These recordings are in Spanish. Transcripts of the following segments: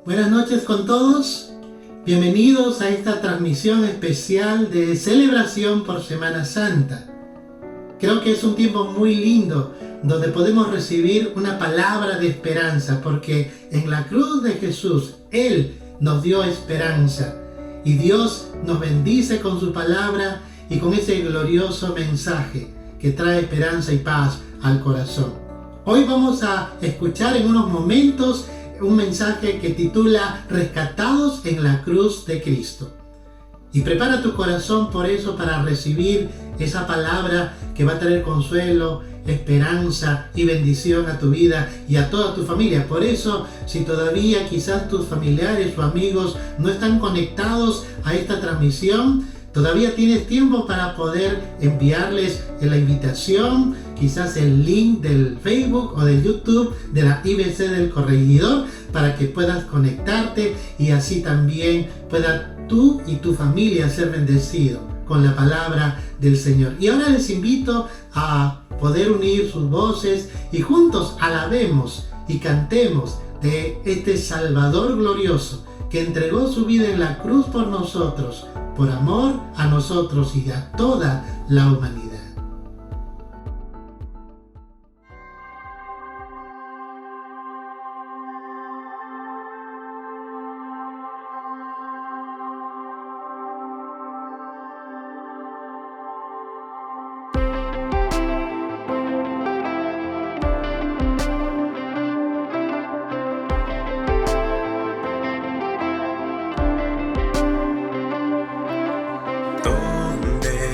Buenas noches con todos. Bienvenidos a esta transmisión especial de celebración por Semana Santa. Creo que es un tiempo muy lindo donde podemos recibir una palabra de esperanza, porque en la cruz de Jesús Él nos dio esperanza y Dios nos bendice con su palabra y con ese glorioso mensaje que trae esperanza y paz al corazón. Hoy vamos a escuchar en unos momentos un mensaje que titula Rescatados en la cruz de Cristo. Y prepara tu corazón por eso, para recibir esa palabra que va a traer consuelo, esperanza y bendición a tu vida y a toda tu familia. Por eso, si todavía quizás tus familiares o amigos no están conectados a esta transmisión, todavía tienes tiempo para poder enviarles la invitación, quizás el link del Facebook o del YouTube de la IBC del Corregidor, para que puedas conectarte y así también puedas tú y tu familia ser bendecidos con la palabra del Señor. Y ahora les invito a poder unir sus voces y juntos alabemos y cantemos de este Salvador glorioso que entregó su vida en la cruz por nosotros, por amor a nosotros y a toda la humanidad.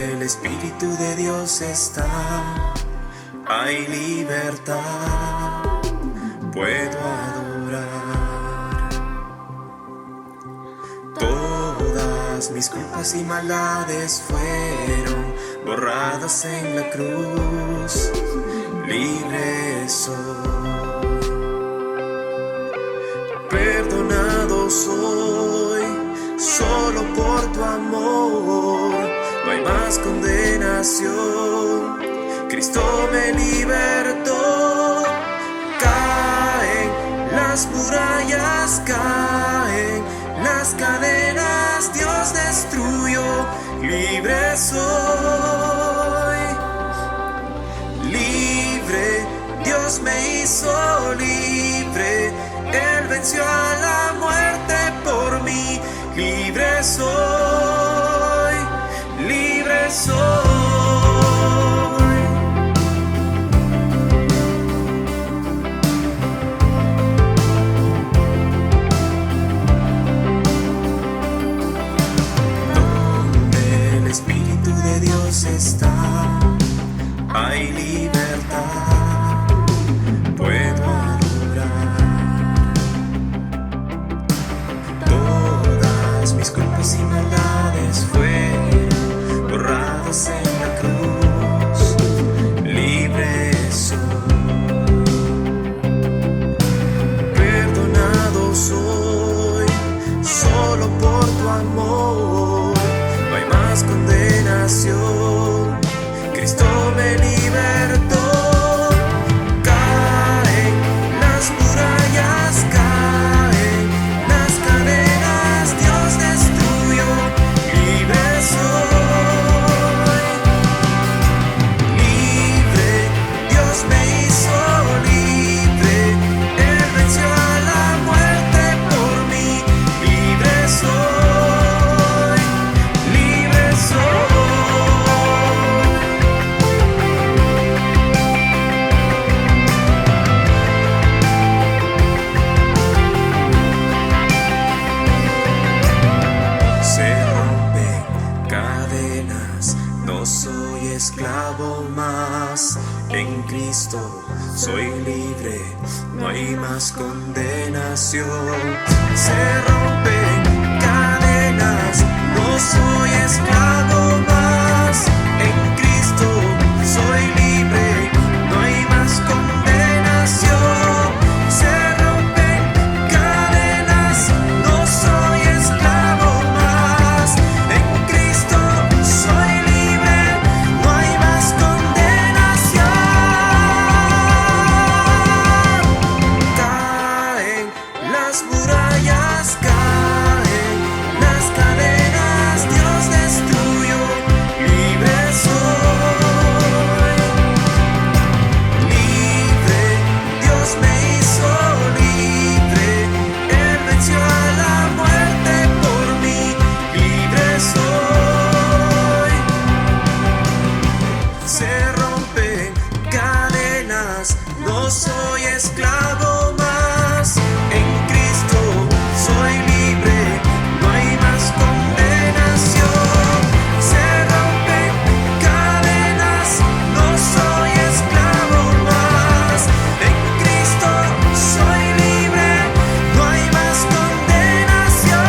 El Espíritu de Dios está, hay libertad, puedo adorar. Todas mis culpas y maldades fueron borradas en la cruz, libre soy. Perdonado soy, solo por tu amor. No hay más condenación, Cristo me libertó. Caen las murallas, caen las cadenas, Dios destruyó, libre soy. Libre, Dios me hizo libre, Él venció a la muerte por mí, libre soy, libre soy. Donde el Espíritu de Dios está, hay libertad, puedo adorar. Todas mis culpas y maldades fueron borradas en la cruz, libre soy. Perdonado soy, solo por tu amor. No hay más condenación, Cristo me libertó. Caen las murallas, caen las cadenas, Dios destruyó, libre soy. Libre, Dios me hizo libre, Él venció a la muerte por mí, libre soy, libre soy. Se rompen cadenas, no soy esclavo más, en Cristo soy libre, no hay más condenación. Se rompen cadenas, no soy esclavo más, en Cristo soy libre, no hay más condenación. Se rompen cadenas, no soy esclavo más, en Cristo soy libre, no hay más condenación. Caen las murallas. las cadenas Dios destruyó, libre soy, libre, Dios me hizo libre, Él venció a la muerte por mí, libre soy, se rompen cadenas, no soy esclavo más, en Cristo soy libre, no hay más condenación. Se rompen cadenas, no soy esclavo más, en Cristo soy libre, no hay más condenación.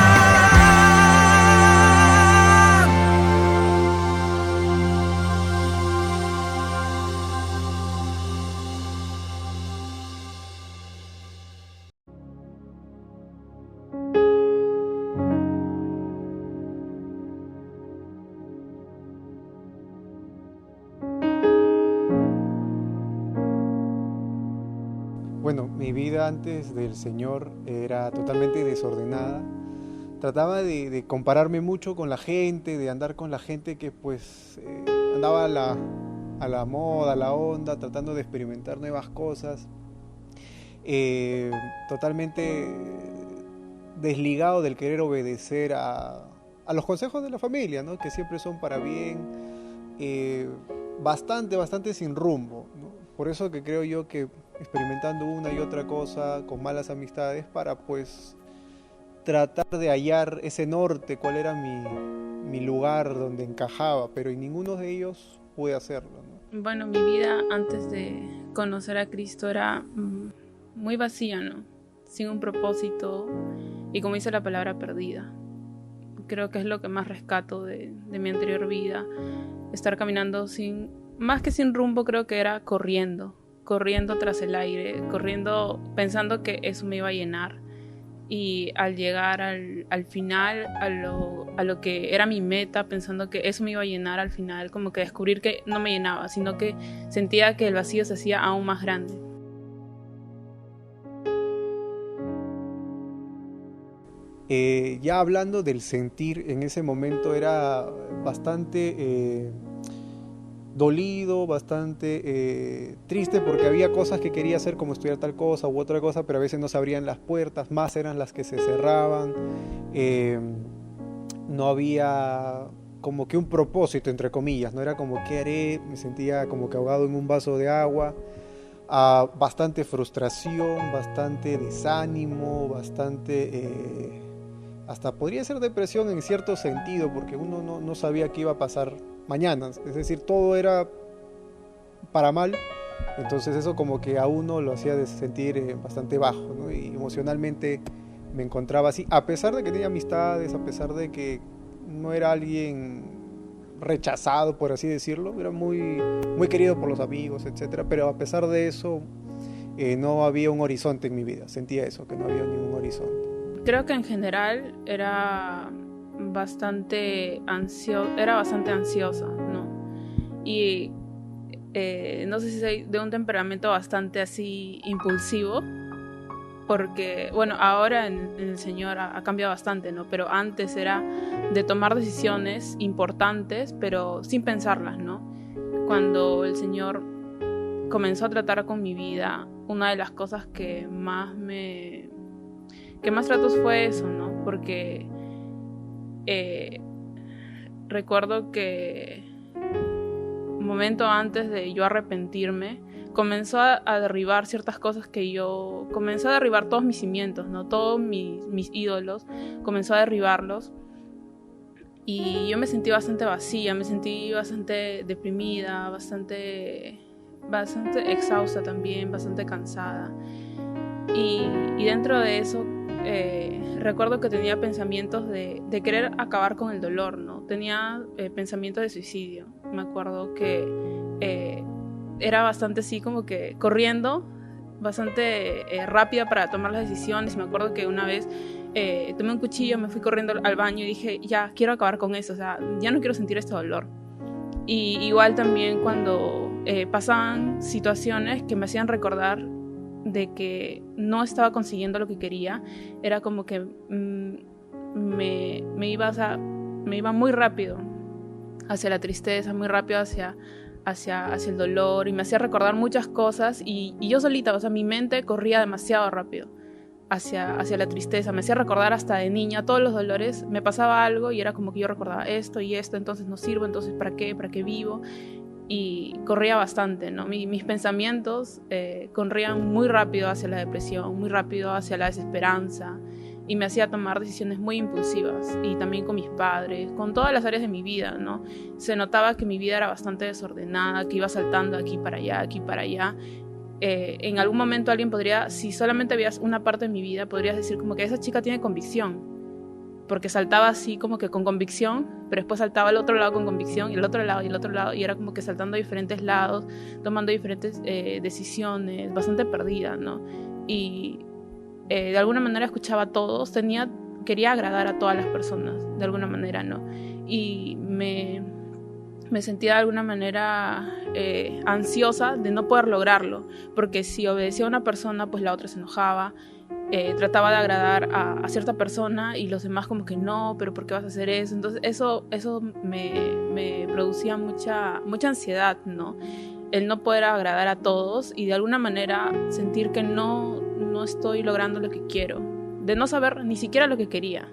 Bueno, mi vida antes del Señor era totalmente desordenada. Trataba de compararme mucho con la gente, de andar con la gente que pues andaba a la moda, a la onda, tratando de experimentar nuevas cosas. Totalmente desligado del querer obedecer a los consejos de la familia, ¿no? Que siempre son para bien, bastante sin rumbo, ¿no? Por eso que creo yo que experimentando una y otra cosa con malas amistades para pues tratar de hallar ese norte, cuál era mi lugar donde encajaba, pero en ninguno de ellos pude hacerlo, ¿no? Bueno, mi vida antes de conocer a Cristo era muy vacía, ¿no? Sin un propósito y, como dice la palabra, perdida. Creo que es lo que más rescato de mi anterior vida. Estar caminando más que sin rumbo, creo que era corriendo tras el aire, corriendo pensando que eso me iba a llenar. Y al llegar al final, a lo que era mi meta, pensando que eso me iba a llenar al final, como que descubrir que no me llenaba, sino que sentía que el vacío se hacía aún más grande. Ya hablando del sentir, en ese momento era bastante dolido, bastante triste, porque había cosas que quería hacer, como estudiar tal cosa u otra cosa, pero a veces no se abrían las puertas, más eran las que se cerraban. No había como que un propósito, entre comillas, no era como ¿qué haré? Me sentía como que ahogado en un vaso de agua. Bastante frustración, bastante desánimo, bastante hasta podría ser depresión en cierto sentido, porque uno no sabía qué iba a pasar mañana, es decir, todo era para mal. Entonces eso como que a uno lo hacía sentir bastante bajo, ¿no? Y emocionalmente me encontraba así, a pesar de que tenía amistades, a pesar de que no era alguien rechazado, por así decirlo, era muy querido por los amigos, etcétera, pero a pesar de eso no había un horizonte en mi vida, sentía eso, que no había ningún horizonte. Creo que en general era bastante ansiosa, ¿no? Y no sé si soy de un temperamento bastante así impulsivo, porque, bueno, ahora en el Señor ha cambiado bastante, ¿no? Pero antes era de tomar decisiones importantes, pero sin pensarlas, ¿no? Cuando el Señor comenzó a tratar con mi vida, una de las cosas que más trató fue eso, ¿no? Porque recuerdo que un momento antes de yo arrepentirme, comenzó a derribar ciertas cosas comenzó a derribar todos mis cimientos, ¿no? Todos mis ídolos, comenzó a derribarlos. Y yo me sentí bastante vacía, me sentí bastante deprimida, bastante exhausta también, bastante cansada. Y dentro de eso, recuerdo que tenía pensamientos de querer acabar con el dolor, ¿no? Tenía pensamientos de suicidio. Me acuerdo que era bastante así como que corriendo, bastante rápida para tomar las decisiones. Me acuerdo que una vez tomé un cuchillo, me fui corriendo al baño y dije, ya, quiero acabar con eso, o sea, ya no quiero sentir este dolor. Y igual también cuando pasaban situaciones que me hacían recordar de que no estaba consiguiendo lo que quería, era como que me iba muy rápido hacia la tristeza, muy rápido hacia el dolor, y me hacía recordar muchas cosas, y yo solita, o sea, mi mente corría demasiado rápido hacia la tristeza, me hacía recordar hasta de niña todos los dolores, me pasaba algo y era como que yo recordaba esto y esto, entonces no sirvo, entonces ¿para qué vivo? Y corría bastante, ¿no? Mis pensamientos corrían muy rápido hacia la depresión, muy rápido hacia la desesperanza, y me hacía tomar decisiones muy impulsivas, y también con mis padres, con todas las áreas de mi vida, ¿no? Se notaba que mi vida era bastante desordenada, que iba saltando aquí para allá, aquí para allá. En algún momento alguien podría, si solamente veías una parte de mi vida, podrías decir como que esa chica tiene convicción, porque saltaba así como que con convicción, pero después saltaba al otro lado con convicción, y el otro lado, y el otro lado, y era como que saltando a diferentes lados, tomando diferentes decisiones, bastante perdida, ¿no? Y de alguna manera escuchaba a todos, quería agradar a todas las personas, de alguna manera, ¿no? Y me sentía de alguna manera ansiosa de no poder lograrlo, porque si obedecía a una persona, pues la otra se enojaba, trataba de agradar a cierta persona, y los demás como que no, pero ¿por qué vas a hacer eso? Entonces eso me producía mucha ansiedad, ¿no? El no poder agradar a todos y de alguna manera sentir que no estoy logrando lo que quiero, de no saber ni siquiera lo que quería,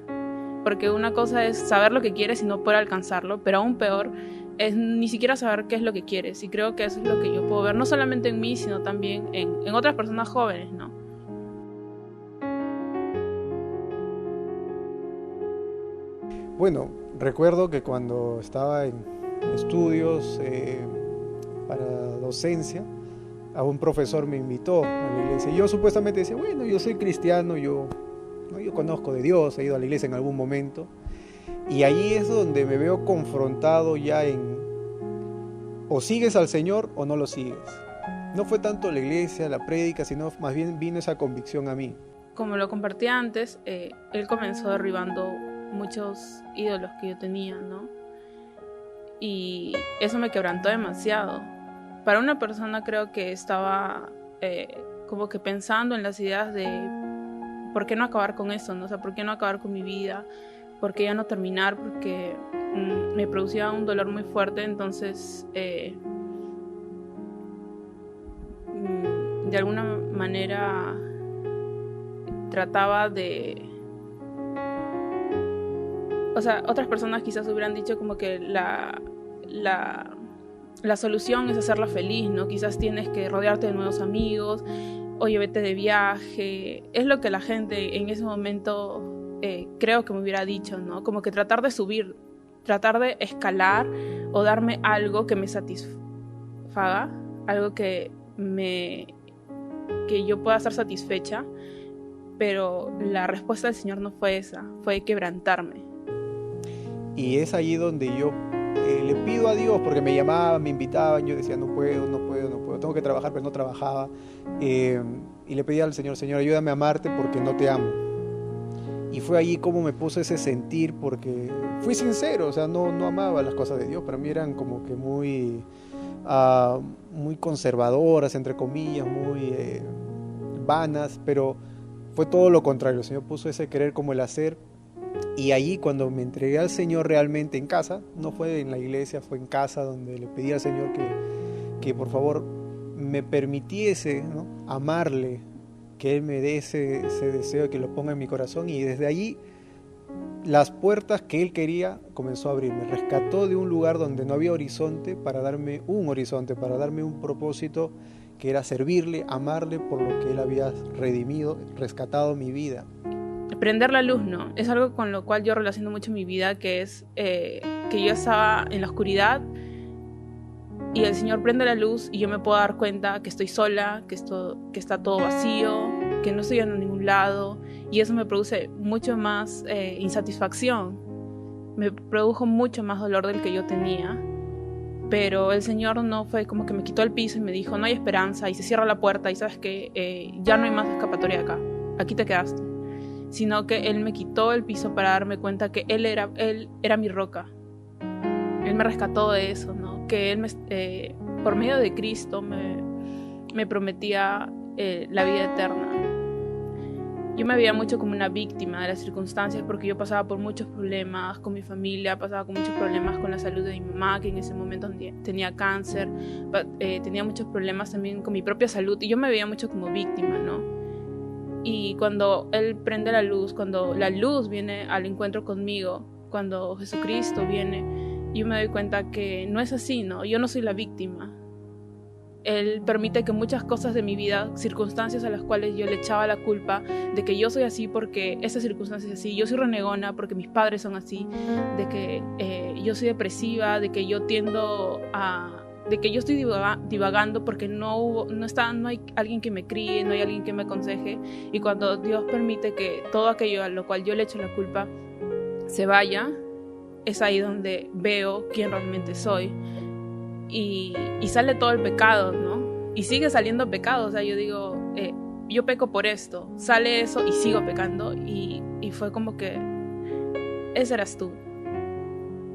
porque una cosa es saber lo que quieres y no poder alcanzarlo, pero aún peor es ni siquiera saber qué es lo que quieres, y creo que eso es lo que yo puedo ver, no solamente en mí, sino también en otras personas jóvenes, ¿no? Bueno, recuerdo que cuando estaba en estudios para docencia, a un profesor me invitó a la iglesia. Yo supuestamente decía, bueno, yo soy cristiano, yo conozco de Dios, he ido a la iglesia en algún momento. Y ahí es donde me veo confrontado ya o sigues al Señor o no lo sigues. No fue tanto la iglesia, la prédica, sino más bien vino esa convicción a mí. Como lo compartí antes, él comenzó derribando muchos ídolos que yo tenía, ¿no? Y eso me quebrantó demasiado. Para una persona creo que estaba como que pensando en las ideas de ¿por qué no acabar con eso, no? O sea, ¿por qué no acabar con mi vida? ¿Por qué ya no terminar? Porque me producía un dolor muy fuerte, entonces de alguna manera trataba de... O sea, otras personas quizás hubieran dicho como que la solución es hacerla feliz, ¿no? Quizás tienes que rodearte de nuevos amigos, oye, vete de viaje. Es lo que la gente en ese momento creo que me hubiera dicho, ¿no? Como que tratar de subir, tratar de escalar o darme algo que me satisfaga, algo que yo pueda estar satisfecha, pero la respuesta del Señor no fue esa, fue quebrantarme. Y es allí donde yo le pido a Dios, porque me llamaban, me invitaban, yo decía no puedo, tengo que trabajar, pero no trabajaba, y le pedía al Señor, ayúdame a amarte porque no te amo. Y fue allí como me puso ese sentir, porque fui sincero, o sea, no amaba las cosas de Dios, para mí eran como que muy conservadoras, entre comillas, muy vanas, pero fue todo lo contrario. El Señor puso ese querer como el hacer. Y allí cuando me entregué al Señor realmente en casa, no fue en la iglesia, fue en casa, donde le pedí al Señor que por favor me permitiese, ¿no?, amarle, que Él me dé ese deseo, que lo ponga en mi corazón. Y desde allí las puertas que Él quería comenzó a abrir. Me rescató de un lugar donde no había horizonte para darme un horizonte, para darme un propósito que era servirle, amarle por lo que Él había redimido, rescatado mi vida. Prender la luz, ¿no? Es algo con lo cual yo relaciono mucho mi vida, que es que yo estaba en la oscuridad y el Señor prende la luz y yo me puedo dar cuenta que estoy sola, que está todo vacío, que no estoy en ningún lado, y eso me produce mucho más insatisfacción, me produjo mucho más dolor del que yo tenía. Pero el Señor no fue como que me quitó el piso y me dijo no hay esperanza, y se cierra la puerta y sabes que ya no hay más escapatoria acá, aquí te quedaste, sino que Él me quitó el piso para darme cuenta que Él era mi roca. Él me rescató de eso, ¿no? Que Él por medio de Cristo me prometía la vida eterna. Yo me veía mucho como una víctima de las circunstancias porque yo pasaba por muchos problemas con mi familia, pasaba con muchos problemas con la salud de mi mamá, que en ese momento tenía cáncer, tenía muchos problemas también con mi propia salud y yo me veía mucho como víctima, ¿no? Y cuando Él prende la luz, cuando la luz viene al encuentro conmigo, cuando Jesucristo viene, yo me doy cuenta que no es así, ¿no? Yo no soy la víctima. Él permite que muchas cosas de mi vida, circunstancias a las cuales yo le echaba la culpa de que yo soy así porque esa circunstancia es así, yo soy renegona porque mis padres son así, de que yo soy depresiva, de que yo tiendo a... de que yo estoy divagando porque no hay alguien que me críe, no hay alguien que me aconseje, y cuando Dios permite que todo aquello a lo cual yo le echo la culpa se vaya, es ahí donde veo quién realmente soy. Y sale todo el pecado, ¿no? Y sigue saliendo pecado, o sea, yo digo, yo peco por esto, sale eso y sigo pecando, y fue como que, ese eras tú.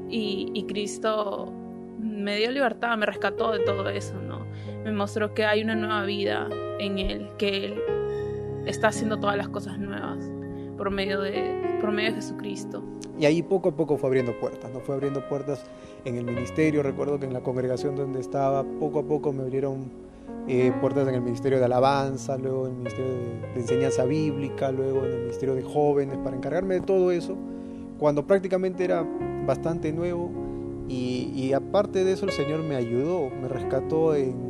Y Cristo me dio libertad, me rescató de todo eso, ¿no? Me mostró que hay una nueva vida en Él, que Él está haciendo todas las cosas nuevas por medio de Jesucristo. Y ahí poco a poco fue abriendo puertas, ¿no? Fue abriendo puertas en el ministerio. Recuerdo que en la congregación donde estaba, poco a poco me abrieron puertas en el ministerio de alabanza, luego en el ministerio de enseñanza bíblica, luego en el ministerio de jóvenes, para encargarme de todo eso, cuando prácticamente era bastante nuevo. Y aparte de eso, el Señor me ayudó, me rescató en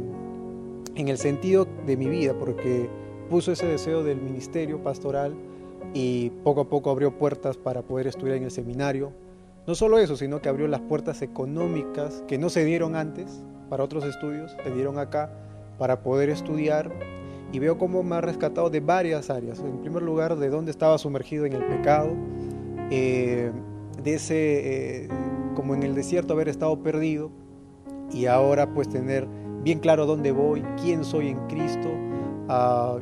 el sentido de mi vida, porque puso ese deseo del ministerio pastoral y poco a poco abrió puertas para poder estudiar en el seminario. No solo eso, sino que abrió las puertas económicas que no se dieron antes para otros estudios, se dieron acá para poder estudiar, y veo cómo me ha rescatado de varias áreas. En primer lugar, de dónde estaba sumergido en el pecado, de ese, como en el desierto, haber estado perdido, y ahora pues tener bien claro dónde voy, quién soy en Cristo.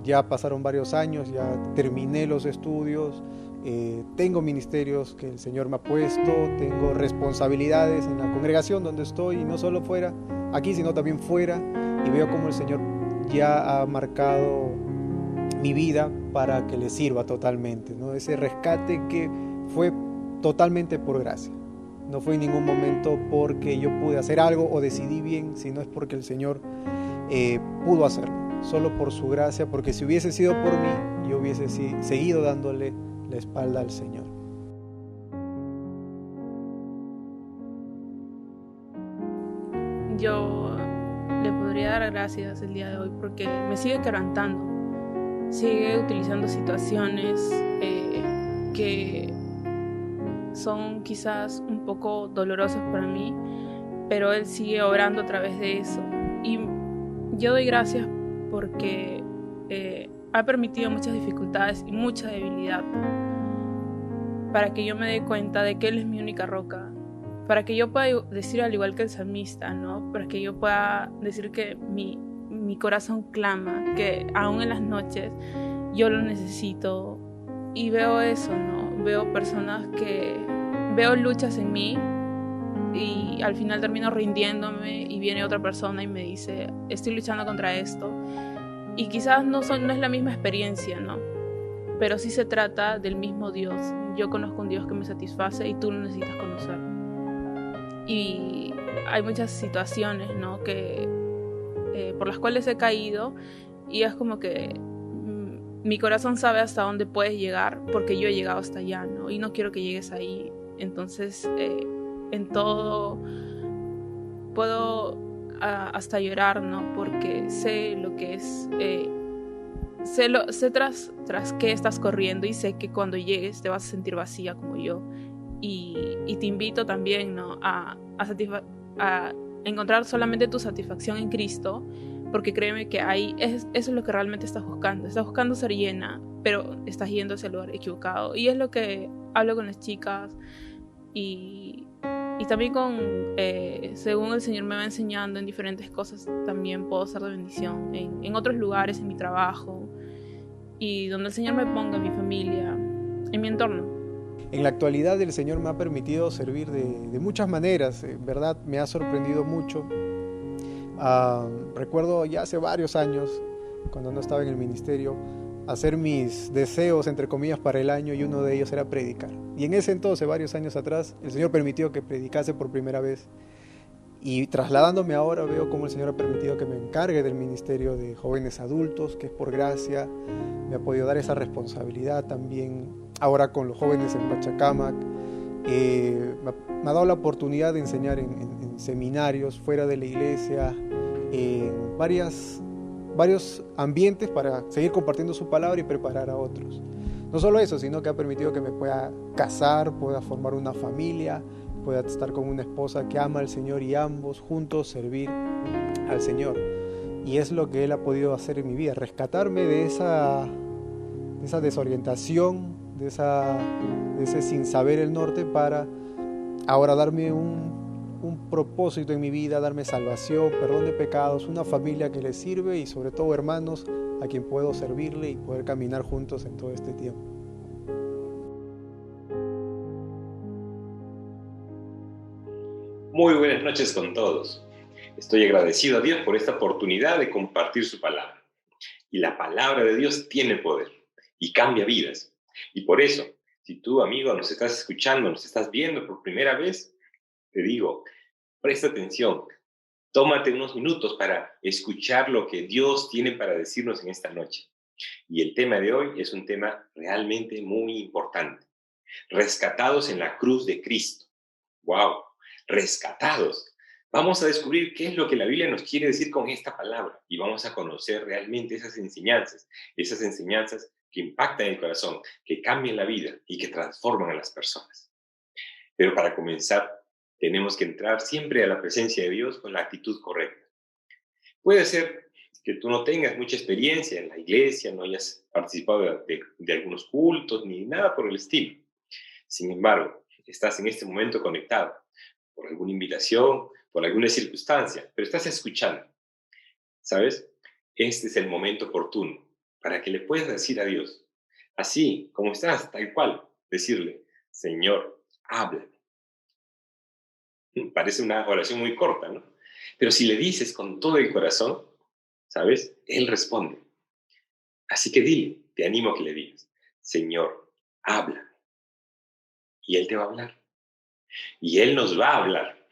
Ya pasaron varios años, ya terminé los estudios, tengo ministerios que el Señor me ha puesto, tengo responsabilidades en la congregación donde estoy, y no solo fuera aquí, sino también fuera, y veo cómo el Señor ya ha marcado mi vida para que le sirva totalmente, ¿no? Ese rescate que fue totalmente por gracia, no fue en ningún momento porque yo pude hacer algo o decidí bien, sino es porque el Señor pudo hacerlo, solo por su gracia, porque si hubiese sido por mí, yo hubiese seguido dándole la espalda al Señor. Yo le podría dar gracias el día de hoy porque me sigue quebrantando, sigue utilizando situaciones que son quizás un poco dolorosas para mí, pero Él sigue obrando a través de eso. Y yo doy gracias porque ha permitido muchas dificultades y mucha debilidad para que yo me dé cuenta de que Él es mi única roca, para que yo pueda decir al igual que el salmista, ¿no? Para que yo pueda decir que mi corazón clama, que aún en las noches yo lo necesito. Y veo eso, ¿no? Veo personas veo luchas en mí, y al final termino rindiéndome, y viene otra persona y me dice, estoy luchando contra esto. Y quizás no es la misma experiencia, ¿no? Pero sí se trata del mismo Dios. Yo conozco un Dios que me satisface y tú lo necesitas conocer. Y hay muchas situaciones, ¿no? Por las cuales he caído, y es como que mi corazón sabe hasta dónde puedes llegar porque yo he llegado hasta allá, ¿no? Y no quiero que llegues ahí. Entonces, en todo puedo hasta llorar, ¿no? Porque sé lo que es, sé tras qué estás corriendo, y sé que cuando llegues te vas a sentir vacía como yo. Y te invito también, ¿no? a encontrar solamente tu satisfacción en Cristo, porque créeme que ahí eso es lo que realmente estás buscando ser llena, pero estás yendo hacia el lugar equivocado. Y es lo que hablo con las chicas, y también según el Señor me va enseñando en diferentes cosas, también puedo ser de bendición en otros lugares, en mi trabajo, y donde el Señor me ponga, en mi familia, en mi entorno. En la actualidad el Señor me ha permitido servir de muchas maneras, en verdad me ha sorprendido mucho. Recuerdo ya hace varios años cuando no estaba en el ministerio, hacer mis deseos, entre comillas, para el año, y uno de ellos era predicar. Y en ese entonces, varios años atrás, el Señor permitió que predicase por primera vez. Y trasladándome ahora, veo cómo el Señor ha permitido que me encargue del ministerio de jóvenes adultos, que es por gracia. Me ha podido dar esa responsabilidad también ahora con los jóvenes en Pachacamac. Me ha dado la oportunidad de enseñar en seminarios fuera de la iglesia, en varios ambientes para seguir compartiendo su palabra y preparar a otros. No solo eso, sino que ha permitido que me pueda casar, pueda formar una familia, pueda estar con una esposa que ama al Señor y ambos juntos servir al Señor. Y es lo que Él ha podido hacer en mi vida, rescatarme de esa desorientación, de ese sin saber el norte, para ahora darme un propósito en mi vida, darme salvación, perdón de pecados, una familia que le sirve y sobre todo hermanos a quien puedo servirle y poder caminar juntos en todo este tiempo. Muy buenas noches con todos. Estoy agradecido a Dios por esta oportunidad de compartir su palabra. Y la palabra de Dios tiene poder y cambia vidas. Y por eso, si tú, amigo, nos estás escuchando, nos estás viendo por primera vez, te digo, presta atención, tómate unos minutos para escuchar lo que Dios tiene para decirnos en esta noche. Y el tema de hoy es un tema realmente muy importante. Rescatados en la cruz de Cristo. ¡Wow! Rescatados. Vamos a descubrir qué es lo que la Biblia nos quiere decir con esta palabra y vamos a conocer realmente esas enseñanzas que impactan el corazón, que cambian la vida y que transforman a las personas. Pero para comenzar, tenemos que entrar siempre a la presencia de Dios con la actitud correcta. Puede ser que tú no tengas mucha experiencia en la iglesia, no hayas participado de algunos cultos ni nada por el estilo. Sin embargo, estás en este momento conectado por alguna invitación, por alguna circunstancia, pero estás escuchando. ¿Sabes? Este es el momento oportuno para que le puedas decir a Dios, así como estás, tal cual, decirle, Señor, háblame. Parece una oración muy corta, ¿no? Pero si le dices con todo el corazón, ¿sabes? Él responde. Así que dile, te animo a que le digas, Señor, háblame. Y Él te va a hablar. Y Él nos va a hablar.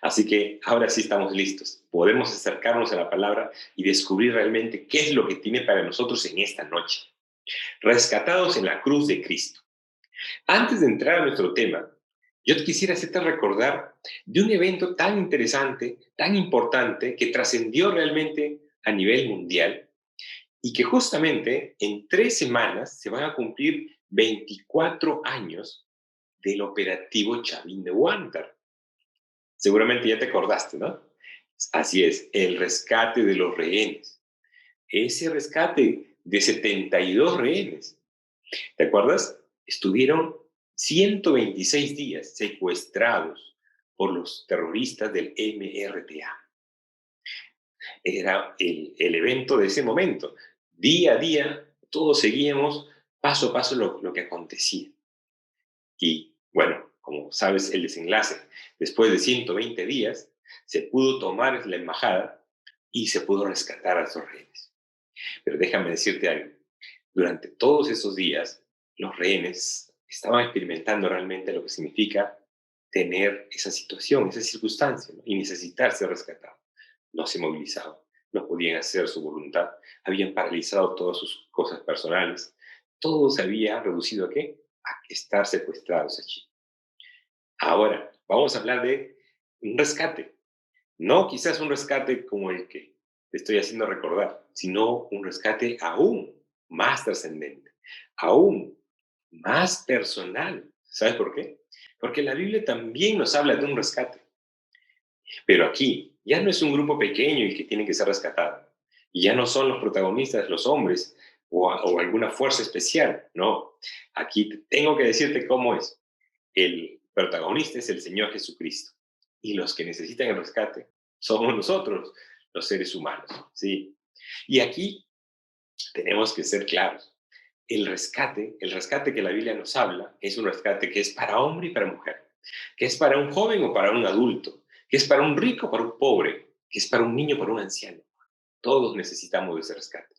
Así que ahora sí estamos listos. Podemos acercarnos a la palabra y descubrir realmente qué es lo que tiene para nosotros en esta noche. Rescatados en la cruz de Cristo. Antes de entrar a nuestro tema, yo quisiera hacerte recordar de un evento tan interesante, tan importante, que trascendió realmente a nivel mundial y que justamente en 3 semanas se van a cumplir 24 años del operativo Chavín de Huántar. Seguramente ya te acordaste, ¿no? Así es, el rescate de los rehenes. Ese rescate de 72 rehenes. ¿Te acuerdas? Estuvieron 126 días secuestrados por los terroristas del MRTA. Era el evento de ese momento. Día a día, todos seguíamos paso a paso lo que acontecía. Y bueno, como sabes, el desenlace, después de 120 días, se pudo tomar la embajada y se pudo rescatar a esos rehenes. Pero déjame decirte algo. Durante todos esos días, los rehenes estaban experimentando realmente lo que significa tener esa situación, esa circunstancia, ¿no? Y necesitar ser rescatados. No se movilizaban, no podían hacer su voluntad, habían paralizado todas sus cosas personales. Todo se había reducido ¿a qué? A estar secuestrados allí. Ahora, vamos a hablar de un rescate. No quizás un rescate como el que te estoy haciendo recordar, sino un rescate aún más trascendente, aún más personal. ¿Sabes por qué? Porque la Biblia también nos habla de un rescate. Pero aquí ya no es un grupo pequeño el que tiene que ser rescatado. Y ya no son los protagonistas los hombres o alguna fuerza especial. No, aquí tengo que decirte cómo es. El protagonista es el Señor Jesucristo. Y los que necesitan el rescate somos nosotros, los seres humanos. ¿Sí? Y aquí tenemos que ser claros. El rescate que la Biblia nos habla es un rescate que es para hombre y para mujer, que es para un joven o para un adulto, que es para un rico o para un pobre, que es para un niño o para un anciano. Todos necesitamos de ese rescate.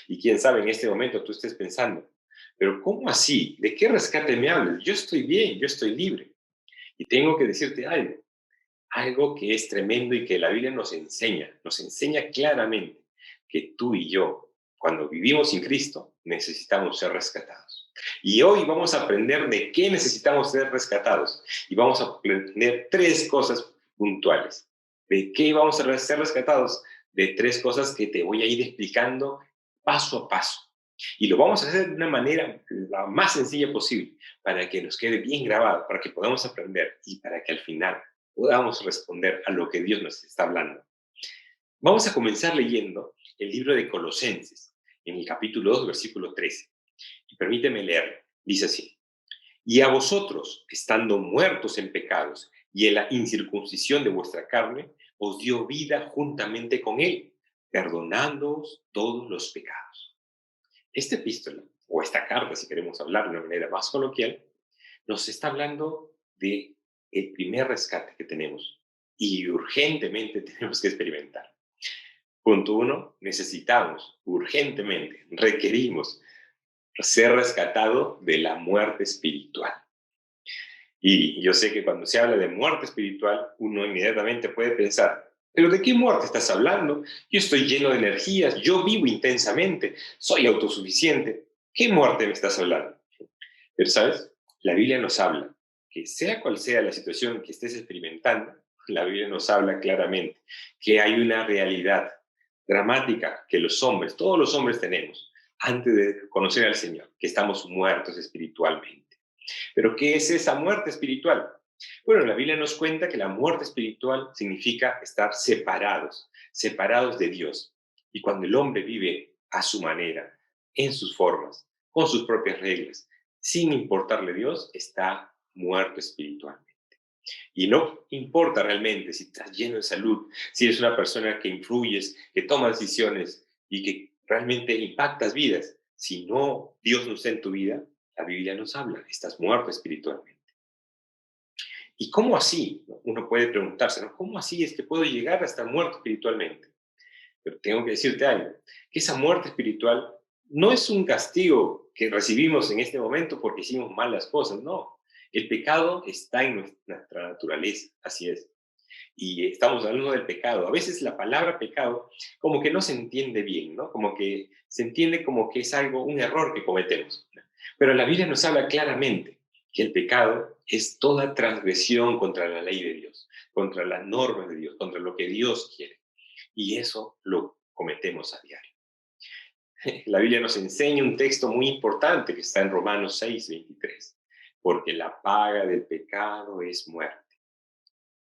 Y quién sabe, en este momento tú estés pensando, pero ¿cómo así? ¿De qué rescate me hablas? Yo estoy bien, yo estoy libre. Y tengo que decirte algo que es tremendo y que la Biblia nos enseña claramente que tú y yo, cuando vivimos sin Cristo, necesitamos ser rescatados. Y hoy vamos a aprender de qué necesitamos ser rescatados. Y vamos a aprender 3 cosas puntuales. ¿De qué vamos a ser rescatados? De 3 cosas que te voy a ir explicando paso a paso. Y lo vamos a hacer de una manera la más sencilla posible, para que nos quede bien grabado, para que podamos aprender y para que al final podamos responder a lo que Dios nos está hablando. Vamos a comenzar leyendo el libro de Colosenses, en el capítulo 2, versículo 13. Y permíteme leerlo. Dice así: y a vosotros, estando muertos en pecados y en la incircuncisión de vuestra carne, os dio vida juntamente con él, perdonándoos todos los pecados. Esta epístola, o esta carta, si queremos hablar de una manera más coloquial, nos está hablando de el primer rescate que tenemos y urgentemente tenemos que experimentar. Punto 1, necesitamos urgentemente, requerimos ser rescatado de la muerte espiritual. Y yo sé que cuando se habla de muerte espiritual, uno inmediatamente puede pensar, ¿pero de qué muerte estás hablando? Yo estoy lleno de energías, yo vivo intensamente, soy autosuficiente. ¿Qué muerte me estás hablando? Pero, ¿sabes? La Biblia nos habla que sea cual sea la situación que estés experimentando, la Biblia nos habla claramente que hay una realidad dramática que los hombres, todos los hombres tenemos, antes de conocer al Señor, que estamos muertos espiritualmente. ¿Pero qué es esa muerte espiritual? Bueno, la Biblia nos cuenta que la muerte espiritual significa estar separados de Dios. Y cuando el hombre vive a su manera, en sus formas, con sus propias reglas, sin importarle a Dios, está muerto espiritualmente. Y no importa realmente si estás lleno de salud, si eres una persona que influyes, que toma decisiones y que realmente impactas vidas. Si no Dios no está en tu vida, la Biblia nos habla, estás muerto espiritualmente. ¿Y cómo así? Uno puede preguntarse, ¿no? ¿Cómo así es que puedo llegar a estar muerto espiritualmente? Pero tengo que decirte algo, que esa muerte espiritual no es un castigo que recibimos en este momento porque hicimos malas cosas, no. El pecado está en nuestra naturaleza, así es. Y estamos hablando del pecado. A veces la palabra pecado como que no se entiende bien, ¿no? Como que se entiende como que es un error que cometemos. Pero la Biblia nos habla claramente que el pecado es toda transgresión contra la ley de Dios, contra las normas de Dios, contra lo que Dios quiere. Y eso lo cometemos a diario. La Biblia nos enseña un texto muy importante que está en Romanos 6:23, porque la paga del pecado es muerte.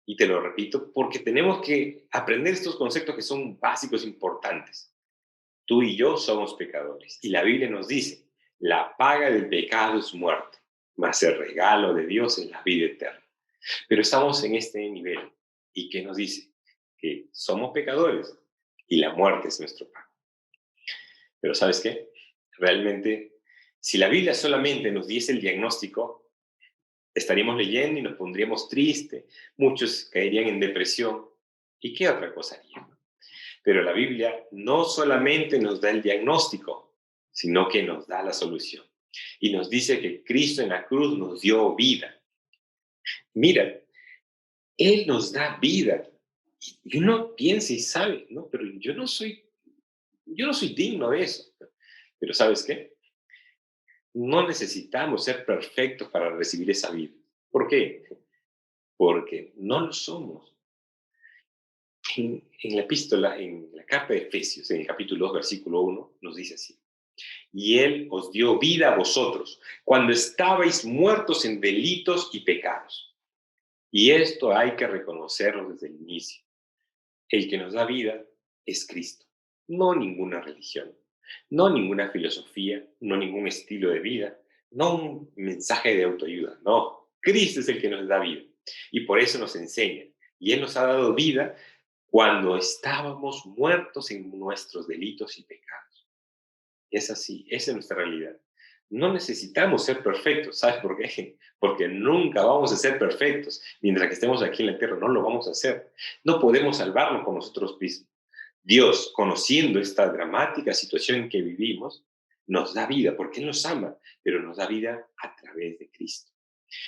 Y te lo repito, porque tenemos que aprender estos conceptos que son básicos, importantes. Tú y yo somos pecadores. Y la Biblia nos dice, la paga del pecado es muerte, mas el regalo de Dios es la vida eterna. Pero estamos en este nivel. ¿Y qué nos dice? Que somos pecadores y la muerte es nuestro pago. Pero ¿sabes qué? Realmente, si la Biblia solamente nos diese el diagnóstico, estaríamos leyendo y nos pondríamos tristes, muchos caerían en depresión. ¿Y qué otra cosa harían? Pero la Biblia no solamente nos da el diagnóstico, sino que nos da la solución. Y nos dice que Cristo en la cruz nos dio vida. Mira, Él nos da vida. Y uno piensa y sabe, ¿no? Pero yo no soy digno de eso. Pero ¿sabes qué? No necesitamos ser perfectos para recibir esa vida. ¿Por qué? Porque no lo somos. En la epístola, en la carta de Efesios, en el capítulo 2, versículo 1, nos dice así. Y Él os dio vida a vosotros, cuando estabais muertos en delitos y pecados. Y esto hay que reconocerlo desde el inicio. El que nos da vida es Cristo, no ninguna religión. No ninguna filosofía, no ningún estilo de vida, no un mensaje de autoayuda, no. Cristo es el que nos da vida y por eso nos enseña. Y Él nos ha dado vida cuando estábamos muertos en nuestros delitos y pecados. Es así, esa es nuestra realidad. No necesitamos ser perfectos, ¿sabes por qué? Porque nunca vamos a ser perfectos. Mientras que estemos aquí en la tierra no lo vamos a hacer. No podemos salvarnos con nosotros mismos. Dios, conociendo esta dramática situación en que vivimos, nos da vida, porque Él nos ama, pero nos da vida a través de Cristo.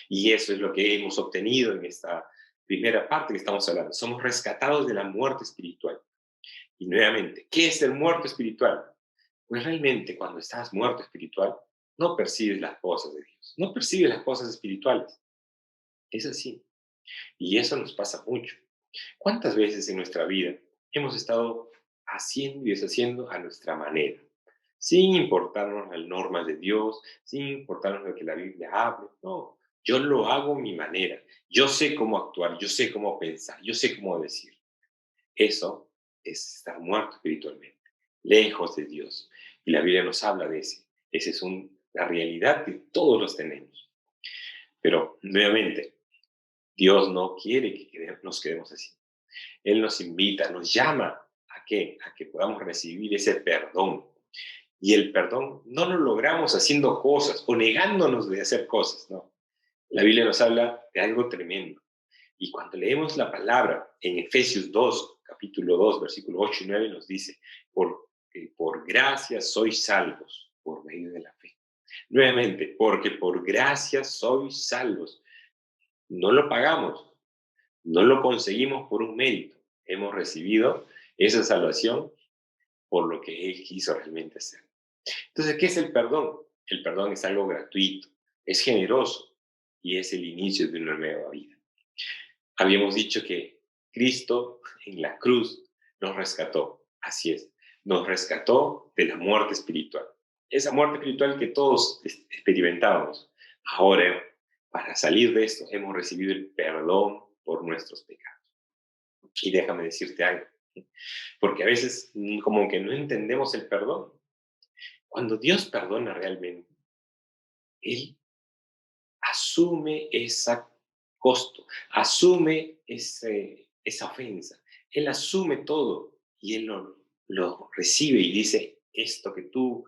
Y eso es lo que hemos obtenido en esta primera parte que estamos hablando. Somos rescatados de la muerte espiritual. Y nuevamente, ¿qué es el muerto espiritual? Pues realmente cuando estás muerto espiritual, no percibes las cosas de Dios, no percibes las cosas espirituales. Es así. Y eso nos pasa mucho. ¿Cuántas veces en nuestra vida hemos estado haciendo y deshaciendo a nuestra manera, sin importarnos las normas de Dios, sin importarnos lo que la Biblia hable? No, yo lo hago a mi manera. Yo sé cómo actuar, yo sé cómo pensar, yo sé cómo decir. Eso es estar muerto espiritualmente, lejos de Dios. Y la Biblia nos habla de ese. Esa es la realidad que todos los tenemos. Pero, nuevamente, Dios no quiere que nos quedemos así. Él nos invita, nos llama ¿a qué? A que podamos recibir ese perdón. Y el perdón no lo logramos haciendo cosas o negándonos de hacer cosas, no. La Biblia nos habla de algo tremendo. Y cuando leemos la palabra en Efesios 2, capítulo 2, versículo 8 y 9, nos dice, por gracia sois salvos por medio de la fe. Nuevamente, porque por gracia sois salvos. No lo pagamos, no lo conseguimos por un mérito. Hemos recibido esa salvación por lo que Él quiso realmente hacer. Entonces, ¿qué es el perdón? El perdón es algo gratuito, es generoso y es el inicio de una nueva vida. Habíamos dicho que Cristo en la cruz nos rescató. Así es, nos rescató de la muerte espiritual. Esa muerte espiritual que todos experimentábamos. Ahora, para salir de esto, hemos recibido el perdón por nuestros pecados. Y déjame decirte algo, porque a veces como que no entendemos el perdón. Cuando Dios perdona realmente, Él asume ese costo, asume esa ofensa. Él asume todo y Él lo recibe y dice, esto que tú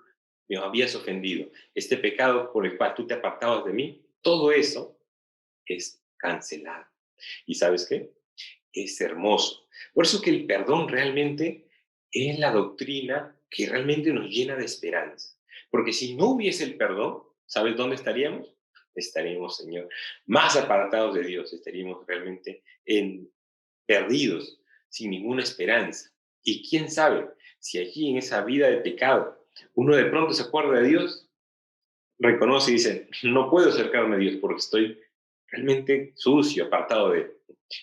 me habías ofendido, este pecado por el cual tú te apartabas de mí, todo eso es cancelado. ¿Y sabes qué? Es hermoso. Por eso que el perdón realmente es la doctrina que realmente nos llena de esperanza. Porque si no hubiese el perdón, ¿sabes dónde estaríamos? Estaríamos, Señor, más apartados de Dios, estaríamos realmente perdidos, sin ninguna esperanza. Y quién sabe, si allí en esa vida de pecado, uno de pronto se acuerda de Dios, reconoce y dice, no puedo acercarme a Dios porque estoy realmente sucio, apartado de Él.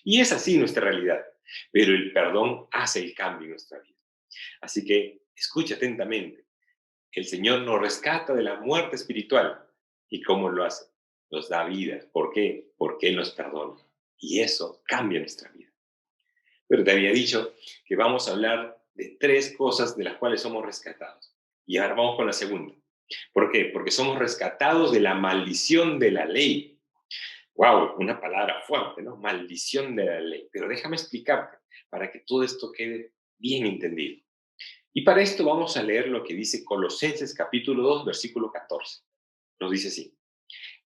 Y es así nuestra realidad, pero el perdón hace el cambio en nuestra vida. Así que escucha atentamente. El Señor nos rescata de la muerte espiritual. ¿Y cómo lo hace? Nos da vida. ¿Por qué? Porque Él nos perdona. Y eso cambia nuestra vida. Pero te había dicho que vamos a hablar de 3 cosas de las cuales somos rescatados. Y ahora vamos con la segunda. ¿Por qué? Porque somos rescatados de la maldición de la ley. ¡Wow! Una palabra fuerte, ¿no? Maldición de la ley. Pero déjame explicarte para que todo esto quede bien entendido. Y para esto vamos a leer lo que dice Colosenses capítulo 2, versículo 14. Nos dice así: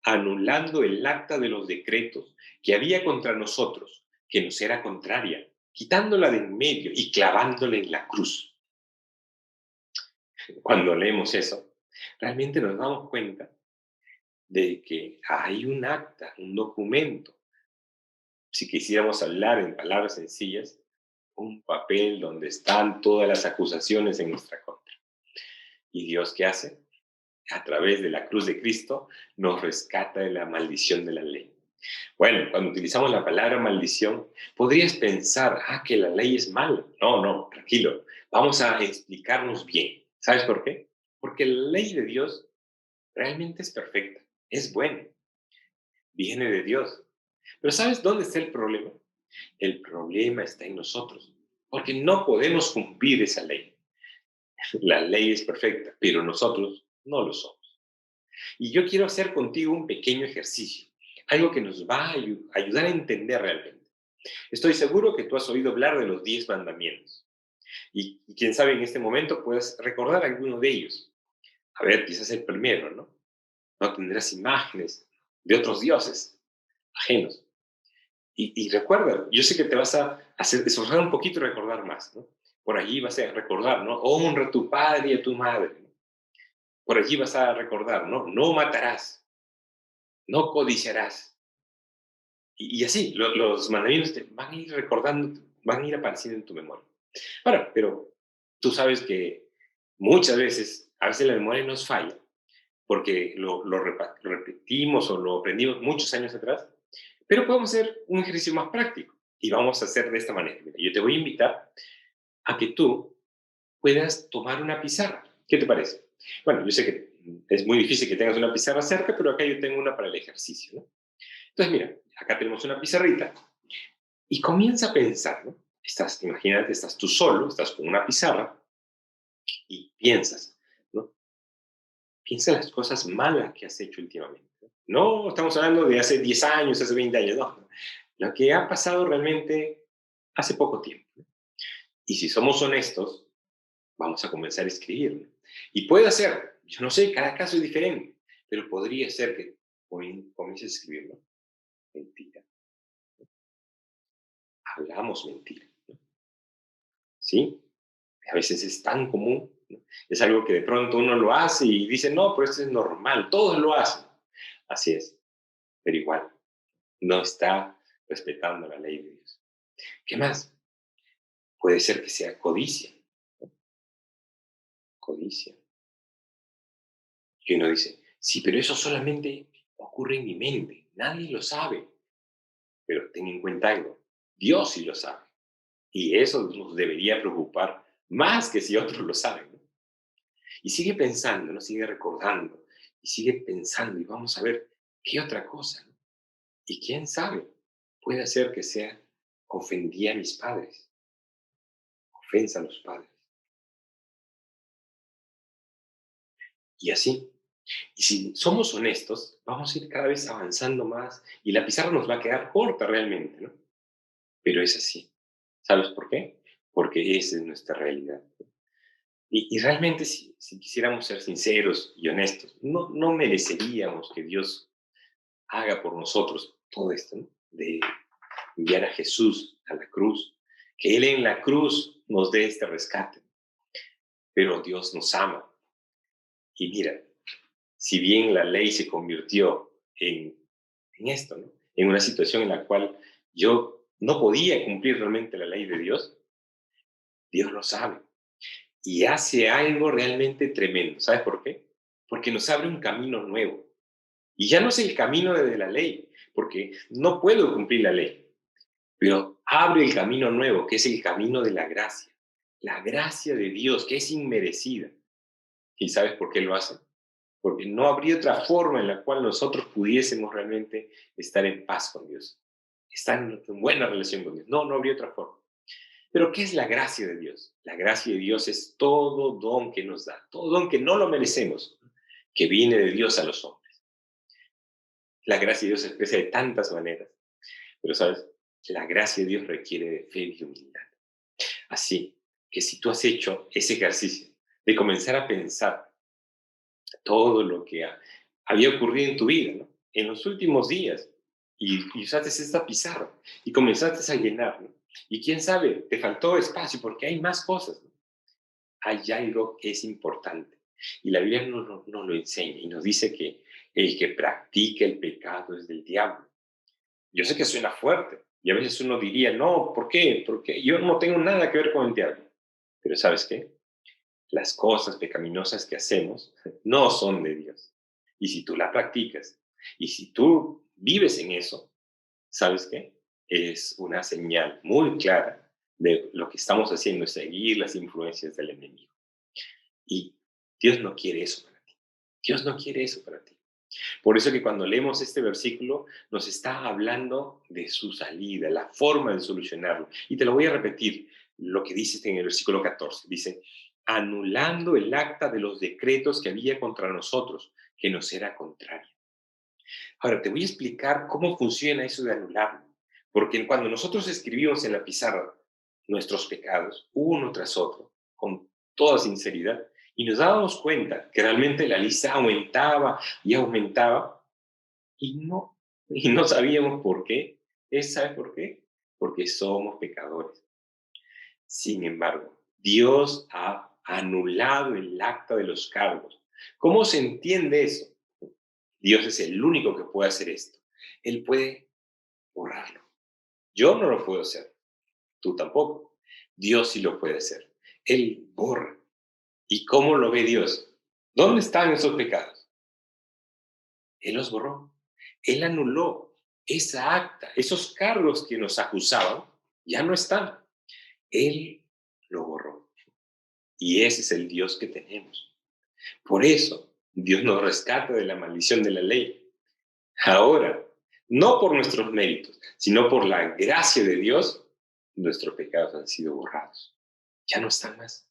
anulando el acta de los decretos que había contra nosotros, que nos era contraria, quitándola de en medio y clavándola en la cruz. Cuando leemos eso, realmente nos damos cuenta de que hay un acta, un documento. Si quisiéramos hablar en palabras sencillas, un papel donde están todas las acusaciones en nuestra contra. ¿Y Dios qué hace? A través de la cruz de Cristo nos rescata de la maldición de la ley. Bueno, cuando utilizamos la palabra maldición, podrías pensar, que la ley es mala. No, tranquilo. Vamos a explicarnos bien. ¿Sabes por qué? Porque la ley de Dios realmente es perfecta, es buena, viene de Dios. Pero ¿sabes dónde está el problema? El problema está en nosotros, porque no podemos cumplir esa ley. La ley es perfecta, pero nosotros no lo somos. Y yo quiero hacer contigo un pequeño ejercicio, algo que nos va a ayudar a entender realmente. Estoy seguro que tú has oído hablar de los 10 mandamientos. Y quién sabe, en este momento puedes recordar alguno de ellos. A ver, quizás el primero, ¿no? No tendrás imágenes de otros dioses ajenos. Y recuerda, yo sé que te vas a esforzar un poquito y recordar más, ¿no? Por allí vas a recordar, ¿no? Honra a tu padre y a tu madre, ¿no? Por allí vas a recordar, ¿no? No matarás, no codiciarás. Y así, los mandamientos te van a ir recordando, van a ir apareciendo en tu memoria. Ahora, pero tú sabes que muchas veces, a veces la memoria nos falla, porque lo repetimos o lo aprendimos muchos años atrás, pero podemos hacer un ejercicio más práctico y vamos a hacer de esta manera. Mira, yo te voy a invitar a que tú puedas tomar una pizarra. ¿Qué te parece? Bueno, yo sé que es muy difícil que tengas una pizarra cerca, pero acá yo tengo una para el ejercicio, ¿no? Entonces, mira, acá tenemos una pizarrita y comienza a pensar, ¿no? Imagínate, estás tú solo, estás con una pizarra y piensas, ¿no? Piensa las cosas malas que has hecho últimamente. No estamos hablando de hace 10 años, hace 20 años, no. Lo que ha pasado realmente hace poco tiempo, ¿no? Y si somos honestos, vamos a comenzar a escribir, ¿no? Y puede ser, yo no sé, cada caso es diferente, pero podría ser que comiences a escribir, ¿no? Mentira. Hablamos mentira, ¿no? ¿Sí? A veces es tan común, ¿no? Es algo que de pronto uno lo hace y dice, no, pero esto es normal, todos lo hacen. Así es, pero igual, no está respetando la ley de Dios. ¿Qué más? Puede ser que sea codicia, ¿no? Codicia. Y uno dice, sí, pero eso solamente ocurre en mi mente, nadie lo sabe. Pero ten en cuenta algo, Dios sí lo sabe. Y eso nos debería preocupar más que si otros lo saben, ¿no? Y sigue pensando, ¿no? Sigue recordando, y sigue pensando, y vamos a ver qué otra cosa, ¿no? Y quién sabe, puede ser que sea ofendí a mis padres, ofensa a los padres. Y así. Y si somos honestos, vamos a ir cada vez avanzando más y la pizarra nos va a quedar corta realmente, ¿no? Pero es así. ¿Sabes por qué? Porque esa es nuestra realidad. Y realmente si quisiéramos ser sinceros y honestos, no mereceríamos que Dios haga por nosotros todo esto, ¿no? De enviar a Jesús a la cruz, que Él en la cruz nos dé este rescate. Pero Dios nos ama. Y mira, si bien la ley se convirtió en esto, ¿no? En una situación en la cual yo no podía cumplir realmente la ley de Dios, Dios lo sabe. Y hace algo realmente tremendo. ¿Sabes por qué? Porque nos abre un camino nuevo. Y ya no es el camino de la ley, porque no puedo cumplir la ley, pero abre el camino nuevo, que es el camino de la gracia de Dios, que es inmerecida. ¿Y sabes por qué lo hace? Porque no habría otra forma en la cual nosotros pudiésemos realmente estar en paz con Dios, estar en buena relación con Dios. No habría otra forma. Pero ¿qué es la gracia de Dios? La gracia de Dios es todo don que nos da, todo don que no lo merecemos, que viene de Dios a los hombres. La gracia de Dios se expresa de tantas maneras, pero ¿sabes? La gracia de Dios requiere de fe y humildad. Así que si tú has hecho ese ejercicio de comenzar a pensar todo lo que había ocurrido en tu vida, ¿no? En los últimos días, y usaste esta pizarra y comenzaste a llenar, ¿no? Y quién sabe, te faltó espacio porque hay más cosas, ¿no? Hay algo que es importante. Y la Biblia nos lo enseña y nos dice que el que practica el pecado es del diablo. Yo sé que suena fuerte y a veces uno diría, no, ¿por qué? Porque yo no tengo nada que ver con el diablo. Pero ¿sabes qué? Las cosas pecaminosas que hacemos no son de Dios. Y si tú la practicas y si tú vives en eso, ¿sabes qué? Es una señal muy clara de lo que estamos haciendo, es seguir las influencias del enemigo. Y Dios no quiere eso para ti. Dios no quiere eso para ti. Por eso que cuando leemos este versículo nos está hablando de su salida, la forma de solucionarlo. Y te lo voy a repetir, lo que dice en el versículo 14. Dice, anulando el acta de los decretos que había contra nosotros, que nos era contraria. Ahora, te voy a explicar cómo funciona eso de anularlo. Porque cuando nosotros escribimos en la pizarra nuestros pecados, uno tras otro, con toda sinceridad, y nos dábamos cuenta que realmente la lista aumentaba y aumentaba, y no sabíamos por qué. ¿Sabes por qué? Porque somos pecadores. Sin embargo, Dios ha anulado el acta de los cargos. ¿Cómo se entiende eso? Dios es el único que puede hacer esto. Él puede borrarlo. Yo no lo puedo hacer. Tú tampoco. Dios sí lo puede hacer. Él borra. ¿Y cómo lo ve Dios? ¿Dónde están esos pecados? Él los borró. Él anuló esa acta. Esos cargos que nos acusaban ya no están. Él lo borró. Y ese es el Dios que tenemos. Por eso, Dios nos rescata de la maldición de la ley. Ahora, no por nuestros méritos, sino por la gracia de Dios, nuestros pecados han sido borrados. Ya no están más.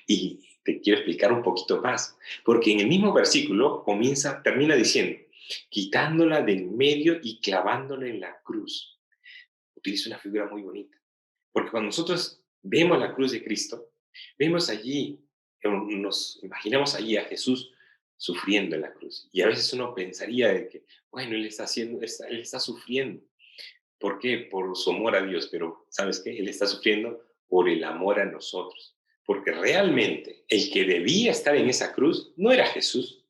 Y te quiero explicar un poquito más, porque en el mismo versículo termina diciendo, quitándola del medio y clavándola en la cruz. Utiliza una figura muy bonita, porque cuando nosotros vemos la cruz de Cristo, vemos allí, nos imaginamos allí a Jesús sufriendo en la cruz. Y a veces uno pensaría de que, bueno, él está sufriendo. ¿Por qué? Por su amor a Dios, pero ¿sabes qué? Él está sufriendo por el amor a nosotros. Porque realmente el que debía estar en esa cruz no era Jesús,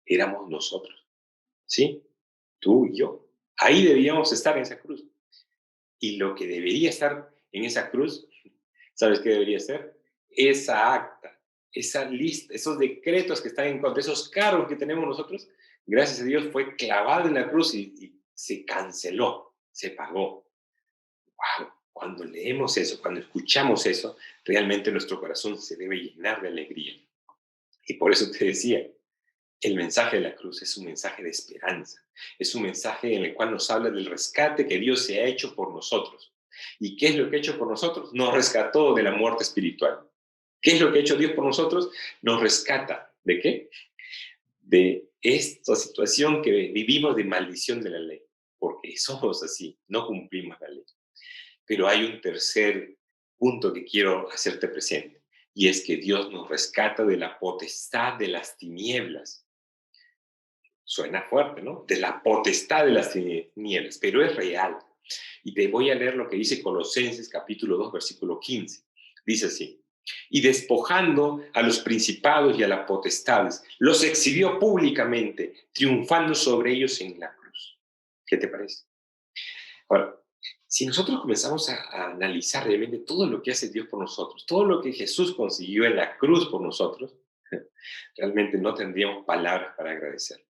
éramos nosotros, ¿sí? Tú y yo. Ahí debíamos estar en esa cruz. Y lo que debería estar en esa cruz, ¿sabes qué debería ser? Esa acta, esa lista, esos decretos que están en contra, esos cargos que tenemos nosotros, gracias a Dios fue clavado en la cruz y se canceló, se pagó. ¡Wow! Cuando leemos eso, cuando escuchamos eso, realmente nuestro corazón se debe llenar de alegría. Y por eso te decía, el mensaje de la cruz es un mensaje de esperanza. Es un mensaje en el cual nos habla del rescate que Dios se ha hecho por nosotros. ¿Y qué es lo que ha hecho por nosotros? Nos rescató de la muerte espiritual. ¿Qué es lo que ha hecho Dios por nosotros? Nos rescata. ¿De qué? De esta situación que vivimos de maldición de la ley. Porque somos así, no cumplimos la ley. Pero hay un tercer punto que quiero hacerte presente. Y es que Dios nos rescata de la potestad de las tinieblas. Suena fuerte, ¿no? De la potestad de las tinieblas, pero es real. Y te voy a leer lo que dice Colosenses capítulo 2, versículo 15. Dice así, y despojando a los principados y a las potestades, los exhibió públicamente, triunfando sobre ellos en la cruz. ¿Qué te parece? Ahora, si nosotros comenzamos a analizar realmente todo lo que hace Dios por nosotros, todo lo que Jesús consiguió en la cruz por nosotros, realmente no tendríamos palabras para agradecer.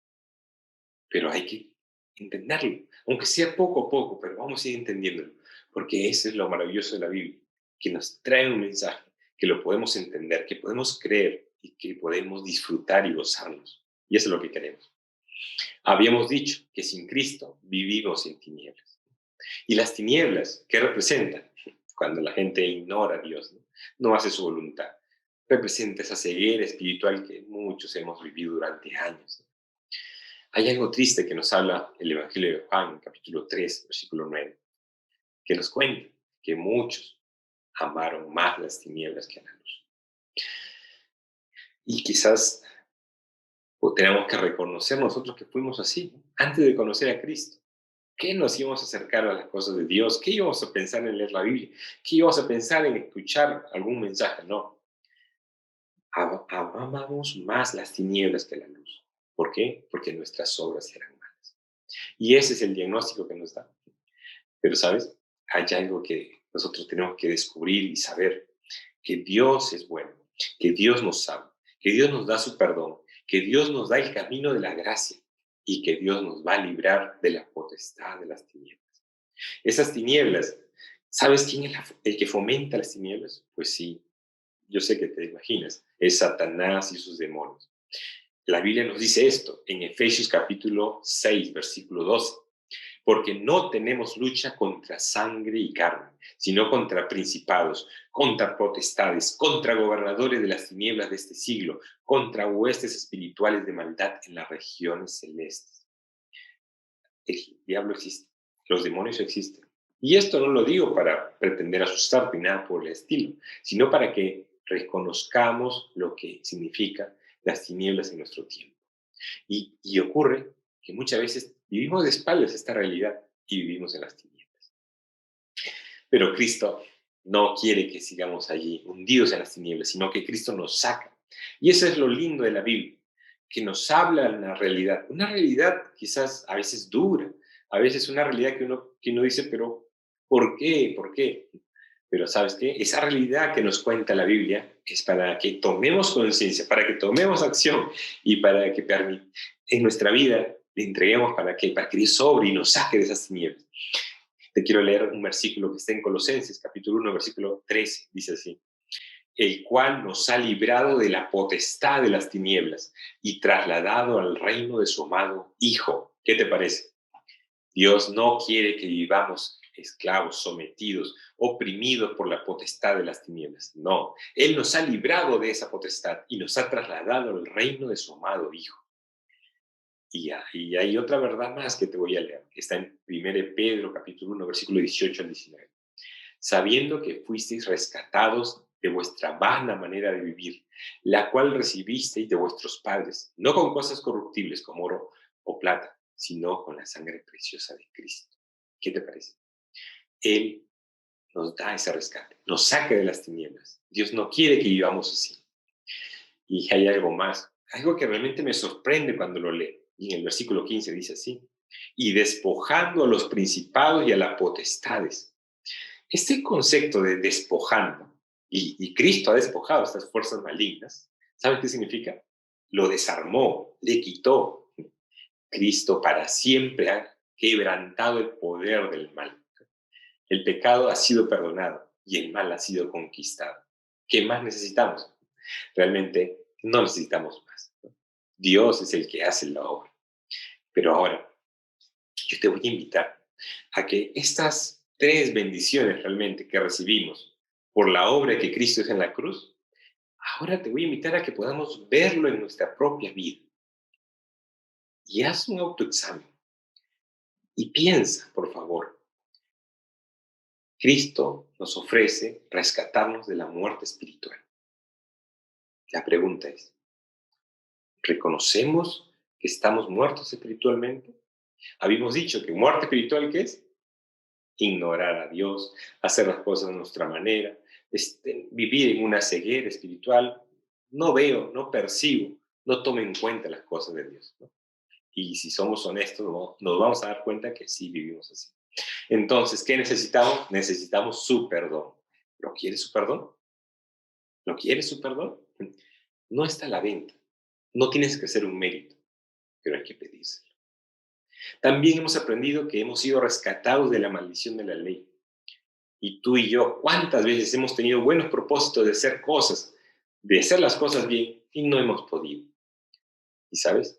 Pero hay que entenderlo, aunque sea poco a poco, pero vamos a ir entendiéndolo, porque eso es lo maravilloso de la Biblia, que nos trae un mensaje, que lo podemos entender, que podemos creer y que podemos disfrutar y gozarnos. Y eso es lo que queremos. Habíamos dicho que sin Cristo vivimos en tinieblas. Y las tinieblas, ¿qué representan? Cuando la gente ignora a Dios, no hace su voluntad. Representa esa ceguera espiritual que muchos hemos vivido durante años. Hay algo triste que nos habla el Evangelio de Juan, capítulo 3, versículo 9, que nos cuenta que muchos amaron más las tinieblas que a la luz. Y quizás tenemos que reconocer nosotros que fuimos así, ¿no? Antes de conocer a Cristo. ¿Qué nos íbamos a acercar a las cosas de Dios? ¿Qué íbamos a pensar en leer la Biblia? ¿Qué íbamos a pensar en escuchar algún mensaje? No. Amábamos más las tinieblas que la luz. ¿Por qué? Porque nuestras obras eran malas. Y ese es el diagnóstico que nos da. Pero, ¿sabes? Hay algo que nosotros tenemos que descubrir y saber, que Dios es bueno, que Dios nos ama, que Dios nos da su perdón, que Dios nos da el camino de la gracia y que Dios nos va a librar de la potestad de las tinieblas. Esas tinieblas, ¿sabes quién es el que fomenta las tinieblas? Pues sí, yo sé que te imaginas, es Satanás y sus demonios. La Biblia nos dice esto en Efesios capítulo 6, versículo 12. Porque no tenemos lucha contra sangre y carne, sino contra principados, contra potestades, contra gobernadores de las tinieblas de este siglo, contra huestes espirituales de maldad en las regiones celestes. El diablo existe, los demonios existen. Y esto no lo digo para pretender asustarte ni nada por el estilo, sino para que reconozcamos lo que significa las tinieblas en nuestro tiempo. Y ocurre que muchas veces vivimos de espaldas esta realidad y vivimos en las tinieblas. Pero Cristo no quiere que sigamos allí hundidos en las tinieblas, sino que Cristo nos saca. Y eso es lo lindo de la Biblia, que nos habla de una realidad quizás a veces dura, a veces una realidad que uno dice, pero ¿por qué? ¿Por qué? Pero ¿sabes qué? Esa realidad que nos cuenta la Biblia es para que tomemos conciencia, para que tomemos acción y para que en nuestra vida le entreguemos para que Dios sobre y nos saque de esas tinieblas. Te quiero leer un versículo que está en Colosenses, capítulo 1, versículo 13, dice así: el cual nos ha librado de la potestad de las tinieblas y trasladado al reino de su amado Hijo. ¿Qué te parece? Dios no quiere que vivamos esclavos, sometidos, oprimidos por la potestad de las tinieblas. No, Él nos ha librado de esa potestad y nos ha trasladado al reino de su amado Hijo. Y hay otra verdad más que te voy a leer, que está en 1 Pedro, capítulo 1, versículo 18 al 19. Sabiendo que fuisteis rescatados de vuestra vana manera de vivir, la cual recibisteis de vuestros padres, no con cosas corruptibles como oro o plata, sino con la sangre preciosa de Cristo. ¿Qué te parece? Él nos da ese rescate, nos saca de las tinieblas. Dios no quiere que vivamos así. Y hay algo más, algo que realmente me sorprende cuando lo leo. Y en el versículo 15 dice así: y despojando a los principados y a las potestades. Este concepto de despojando, y Cristo ha despojado a estas fuerzas malignas, ¿sabes qué significa? Lo desarmó, le quitó. Cristo para siempre ha quebrantado el poder del mal. El pecado ha sido perdonado y el mal ha sido conquistado. ¿Qué más necesitamos? Realmente no necesitamos más, ¿no? Dios es el que hace la obra. Pero ahora, yo te voy a invitar a que estas 3 bendiciones realmente que recibimos por la obra que Cristo hizo en la cruz, ahora te voy a invitar a que podamos verlo en nuestra propia vida. Y haz un autoexamen. Y piensa, por favor, Cristo nos ofrece rescatarnos de la muerte espiritual. La pregunta es, ¿reconocemos que estamos muertos espiritualmente? Habíamos dicho que muerte espiritual, ¿qué es? Ignorar a Dios, hacer las cosas de nuestra manera, vivir en una ceguera espiritual. No veo, no percibo, no tomo en cuenta las cosas de Dios, ¿no? Y si somos honestos, nos vamos a dar cuenta que sí vivimos así. Entonces, ¿qué necesitamos? Necesitamos su perdón. ¿Lo quieres su perdón? ¿Lo quieres su perdón? No está a la venta. No tienes que hacer un mérito, pero hay que pedírselo. También hemos aprendido que hemos sido rescatados de la maldición de la ley. Y tú y yo, ¿cuántas veces hemos tenido buenos propósitos de hacer cosas, de hacer las cosas bien, y no hemos podido? ¿Y sabes?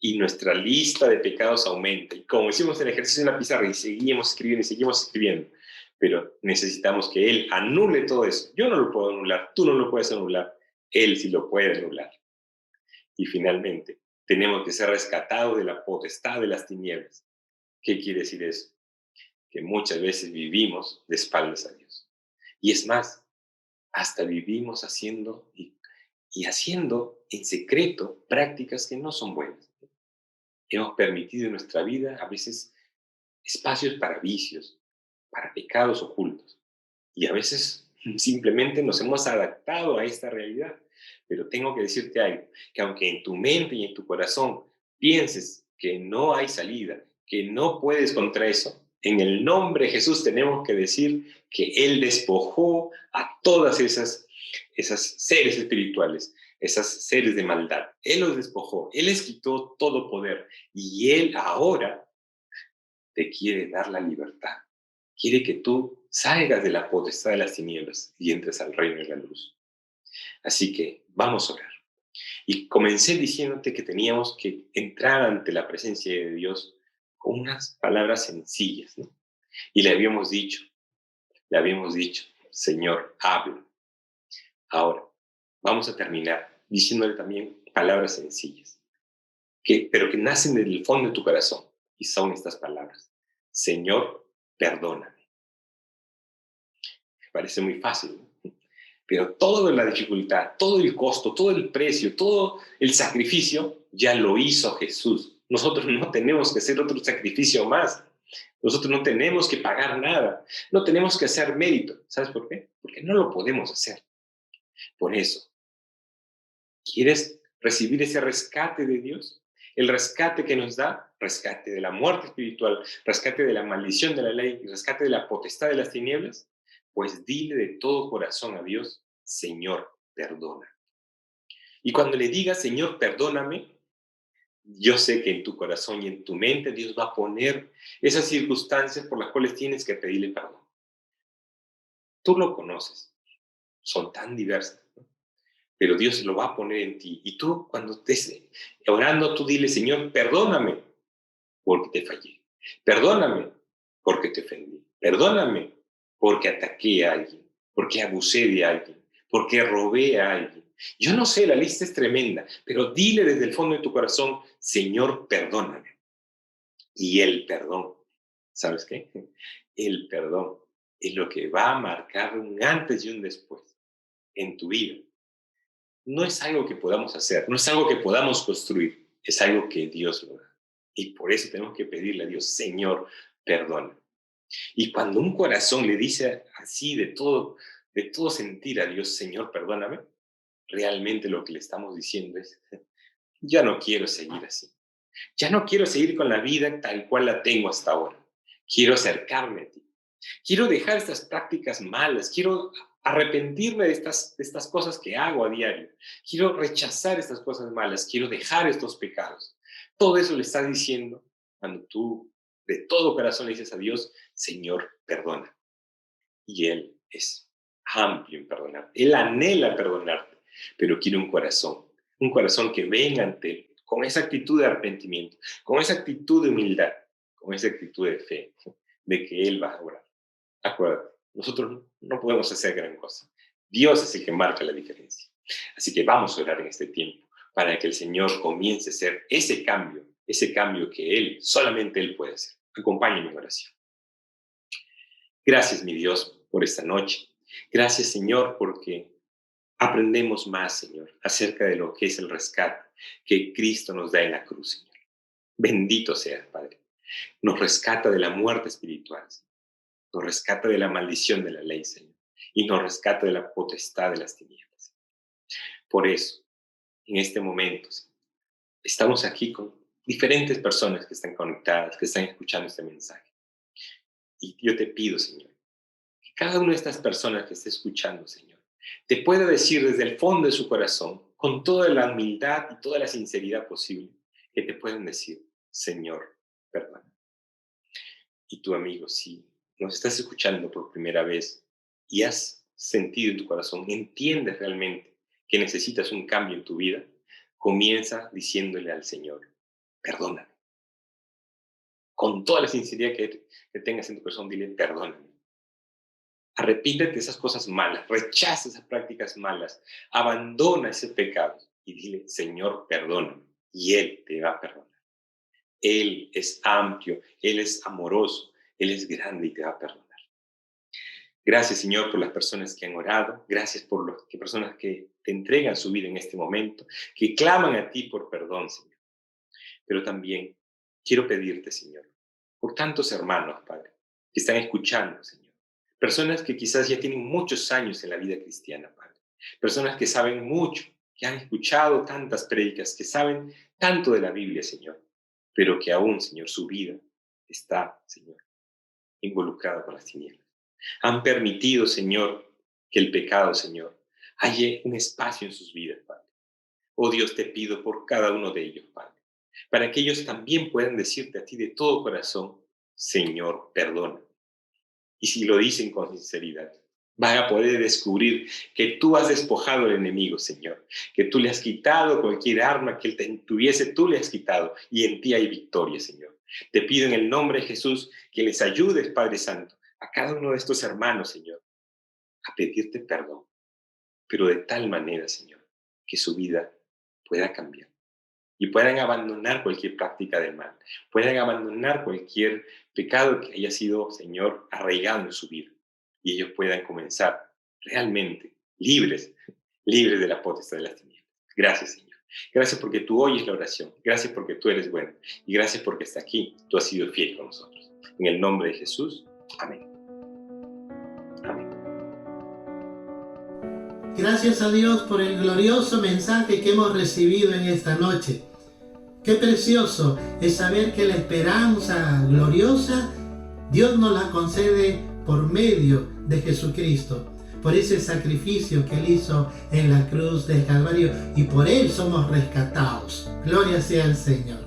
Y nuestra lista de pecados aumenta. Y como hicimos el ejercicio en la pizarra y seguimos escribiendo, pero necesitamos que Él anule todo eso. Yo no lo puedo anular, tú no lo puedes anular, Él sí lo puede anular. Y finalmente, tenemos que ser rescatados de la potestad de las tinieblas. ¿Qué quiere decir eso? Que muchas veces vivimos de espaldas a Dios. Y es más, hasta vivimos haciendo en secreto prácticas que no son buenas. Hemos permitido en nuestra vida a veces espacios para vicios, para pecados ocultos. Y a veces simplemente nos hemos adaptado a esta realidad. Pero tengo que decirte algo, que aunque en tu mente y en tu corazón pienses que no hay salida, que no puedes contra eso, en el nombre de Jesús tenemos que decir que Él despojó a todas esas seres espirituales, esas seres de maldad. Él los despojó, Él les quitó todo poder y Él ahora te quiere dar la libertad. Quiere que tú salgas de la potestad de las tinieblas y entres al reino de la luz. Así que vamos a orar. Y comencé diciéndote que teníamos que entrar ante la presencia de Dios con unas palabras sencillas, ¿no? Y le habíamos dicho, Señor, habla. Ahora, vamos a terminar diciéndole también palabras sencillas, pero que nacen del fondo de tu corazón. Y son estas palabras: Señor, perdóname. Parece muy fácil, ¿no? Pero toda la dificultad, todo el costo, todo el precio, todo el sacrificio, ya lo hizo Jesús. Nosotros no tenemos que hacer otro sacrificio más. Nosotros no tenemos que pagar nada, no tenemos que hacer mérito. ¿Sabes por qué? Porque no lo podemos hacer. Por eso, ¿quieres recibir ese rescate de Dios? El rescate que nos da, rescate de la muerte espiritual, rescate de la maldición de la ley, rescate de la potestad de las tinieblas, pues dile de todo corazón a Dios, Señor, perdona. Y cuando le digas, Señor, perdóname, yo sé que en tu corazón y en tu mente Dios va a poner esas circunstancias por las cuales tienes que pedirle perdón. Tú lo conoces, son tan diversas, ¿no? Pero Dios lo va a poner en ti. Y tú, cuando estés orando, tú dile, Señor, perdóname porque te fallé. Perdóname porque te ofendí. Perdóname porque ataqué a alguien, porque abusé de alguien, porque robé a alguien. Yo no sé, la lista es tremenda, pero dile desde el fondo de tu corazón, Señor, perdóname. Y el perdón, ¿sabes qué? El perdón es lo que va a marcar un antes y un después en tu vida. No es algo que podamos hacer, no es algo que podamos construir, es algo que Dios lo da. Y por eso tenemos que pedirle a Dios, Señor, perdona. Y cuando un corazón le dice así de todo sentir a Dios, Señor, perdóname, realmente lo que le estamos diciendo es, ya no quiero seguir así. Ya no quiero seguir con la vida tal cual la tengo hasta ahora. Quiero acercarme a ti. Quiero dejar estas prácticas malas. Quiero arrepentirme de estas cosas que hago a diario. Quiero rechazar estas cosas malas. Quiero dejar estos pecados. Todo eso le estás diciendo cuando tú de todo corazón le dices a Dios, Señor, perdona. Y Él es amplio en perdonar. Él anhela perdonarte, pero quiere un corazón que venga ante Él con esa actitud de arrepentimiento, con esa actitud de humildad, con esa actitud de fe, de que Él va a obrar. Acuérdate, nosotros no podemos hacer gran cosa. Dios es el que marca la diferencia. Así que vamos a orar en este tiempo para que el Señor comience a hacer ese cambio que Él, solamente Él puede hacer. Acompáñenme en oración. Gracias, mi Dios, por esta noche. Gracias, Señor, porque aprendemos más, Señor, acerca de lo que es el rescate que Cristo nos da en la cruz, Señor. Bendito seas, Padre. Nos rescata de la muerte espiritual, Señor. Nos rescata de la maldición de la ley, Señor. Y nos rescata de la potestad de las tinieblas. Por eso, en este momento, Señor, estamos aquí con diferentes personas que están conectadas, que están escuchando este mensaje. Y yo te pido, Señor, que cada una de estas personas que esté escuchando, Señor, te pueda decir desde el fondo de su corazón, con toda la humildad y toda la sinceridad posible, que te puedan decir, Señor, perdona. Y tu amigo, si nos estás escuchando por primera vez y has sentido en tu corazón, entiendes realmente que necesitas un cambio en tu vida, comienza diciéndole al Señor, perdóname. Con toda la sinceridad que tengas en tu corazón, dile, perdóname. Arrepíntete de esas cosas malas, rechaza esas prácticas malas, abandona ese pecado y dile, Señor, perdóname. Y Él te va a perdonar. Él es amplio, Él es amoroso, Él es grande y te va a perdonar. Gracias, Señor, por las personas que han orado. Gracias por las personas que te entregan su vida en este momento, que claman a ti por perdón, Señor. Pero también quiero pedirte, Señor, por tantos hermanos, Padre, que están escuchando, Señor. Personas que quizás ya tienen muchos años en la vida cristiana, Padre. Personas que saben mucho, que han escuchado tantas prédicas, que saben tanto de la Biblia, Señor. Pero que aún, Señor, su vida está, Señor, involucrada con las tinieblas. Han permitido, Señor, que el pecado, Señor, halle un espacio en sus vidas, Padre. Oh Dios, te pido por cada uno de ellos, Padre, para que ellos también puedan decirte a ti de todo corazón, Señor, perdona. Y si lo dicen con sinceridad, van a poder descubrir que tú has despojado al enemigo, Señor, que tú le has quitado cualquier arma que él tuviese, tú le has quitado, y en ti hay victoria, Señor. Te pido en el nombre de Jesús que les ayudes, Padre Santo, a cada uno de estos hermanos, Señor, a pedirte perdón, pero de tal manera, Señor, que su vida pueda cambiar y puedan abandonar cualquier práctica del mal, puedan abandonar cualquier pecado que haya sido, Señor, arraigado en su vida, y ellos puedan comenzar realmente libres de la potestad de las tinieblas. Gracias, Señor. Gracias porque tú oyes la oración. Gracias porque tú eres bueno. Y gracias porque hasta aquí tú has sido fiel con nosotros. En el nombre de Jesús. Amén. Amén. Gracias a Dios por el glorioso mensaje que hemos recibido en esta noche. Qué precioso es saber que la esperanza gloriosa Dios nos la concede por medio de Jesucristo, por ese sacrificio que Él hizo en la cruz del Calvario, y por Él somos rescatados. Gloria sea al Señor.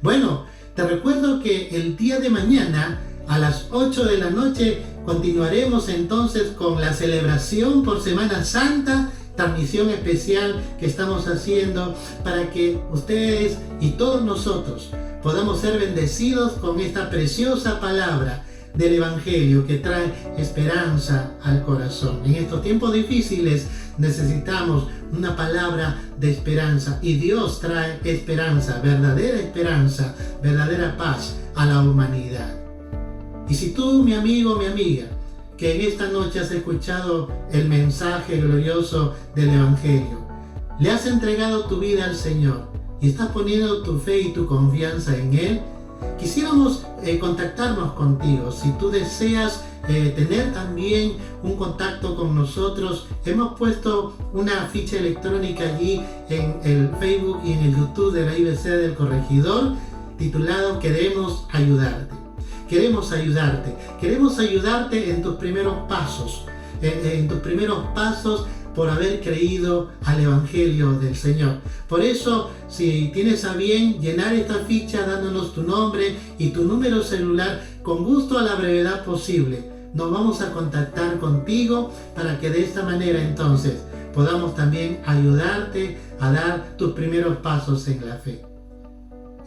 Bueno, te recuerdo que el día de mañana a las 8 de la noche continuaremos entonces con la celebración por Semana Santa, transmisión especial que estamos haciendo para que ustedes y todos nosotros podamos ser bendecidos con esta preciosa palabra del Evangelio que trae esperanza al corazón. En estos tiempos difíciles necesitamos una palabra de esperanza, y Dios trae esperanza, verdadera paz a la humanidad. Y si tú, mi amigo, mi amiga, que en esta noche has escuchado el mensaje glorioso del Evangelio, le has entregado tu vida al Señor y estás poniendo tu fe y tu confianza en Él, quisiéramos contactarnos contigo. Si tú deseas tener también un contacto con nosotros, hemos puesto una ficha electrónica allí en el Facebook y en el YouTube de la IBC del Corregidor, titulado Queremos ayudarte. Queremos ayudarte en tus primeros pasos, por haber creído al Evangelio del Señor. Por eso, si tienes a bien llenar esta ficha dándonos tu nombre y tu número celular, con gusto, a la brevedad posible, nos vamos a contactar contigo para que de esta manera entonces podamos también ayudarte a dar tus primeros pasos en la fe.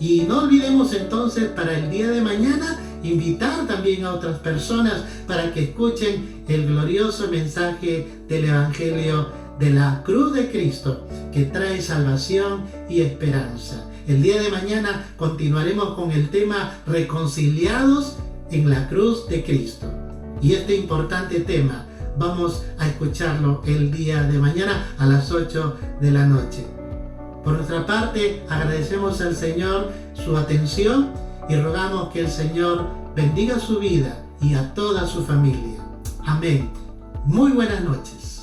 Y no olvidemos entonces para el día de mañana invitar también a otras personas para que escuchen el glorioso mensaje del Evangelio de la cruz de Cristo, que trae salvación y esperanza. El día de mañana continuaremos con el tema reconciliados en la cruz de Cristo. Y este importante tema vamos a escucharlo el día de mañana a las 8 de la noche. Por nuestra parte, agradecemos al Señor su atención y rogamos que el Señor bendiga su vida y a toda su familia. Amén. Muy buenas noches.